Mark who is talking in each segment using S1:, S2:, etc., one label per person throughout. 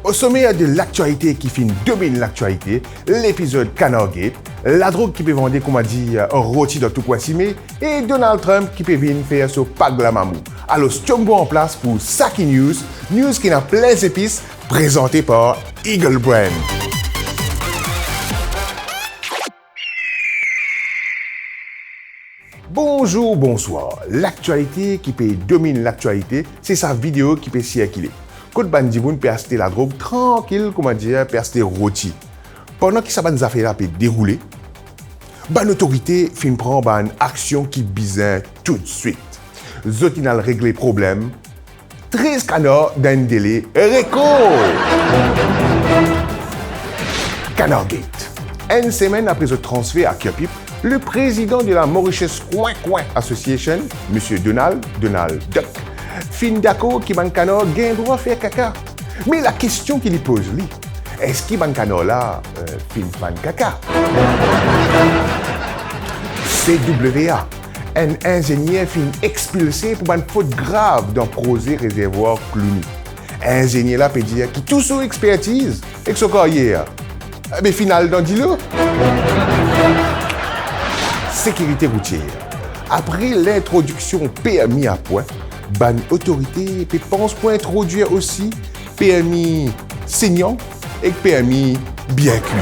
S1: Au sommet de l'actualité qui domine l'actualité, l'épisode Canard Gate, la drogue qui peut vendre, comme on dit, rôti dans tout Kwasime, et Donald Trump qui peut venir faire ce pack de la mamou. Alors, Stongo en place pour Saki News, news qui n'a plein d'épices, présenté par Eagle Brand. Bonjour, bonsoir. L'actualité qui peut domine l'actualité, c'est sa vidéo qui peut circuler. Côte Bandiboun peut acheter la drogue tranquille, comment dire, peut acheter rôti. Pendant que ça va nous affaire peut dérouler, l'autorité fin prendre une action qui bizarre tout de suite. Zotinal régler problème. 13 canards dans un délai record. Canard Gate. Une semaine après ce transfert à Kyopip, le président de la Mauritius Coin Association, M. Donald Duck, fin d'accord qui ban canard gain droit faire caca. Mais la question qu'il pose lui, est-ce qu'il ban canard là fin fan caca? CWA, un ingénieur fin expulsé pour une faute grave dans projet réservoir Cluny. Ingénieur là peut dire qui tout son expertise et son carrière. Mais final dans dis-le. Sécurité routière. Après l'introduction permis à point, ban autorité pense pour introduire aussi permis saignant et permis bien cuit.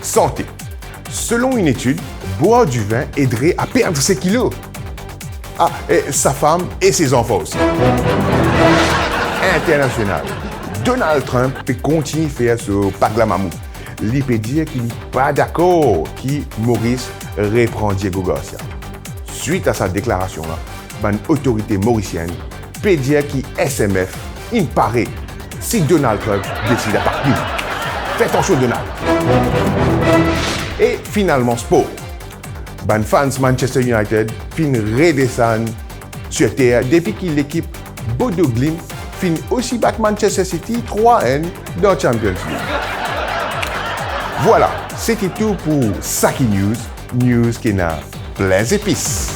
S1: Santé. Selon une étude, boire du vin aiderait à perdre ses kilos. Ah, et sa femme et ses enfants aussi. International. Donald Trump peut continuer à faire ce pack la mamou. Il peut dire qu'il n'est pas d'accord qui Maurice reprend Diego Garcia. Suite à sa déclaration-là, une autorité mauricienne peut dire qu'il SMF, il paraît, si Donald Trump décide à partir. Fais attention Donald. Et finalement, sport. Fans Manchester United fin redescendre sur terre depuis que l'équipe Bodo Glimt fin aussi battre Manchester City 3-1 dans Champions League. Voilà, c'était tout pour Saki News, news qui n'a plein d'épices.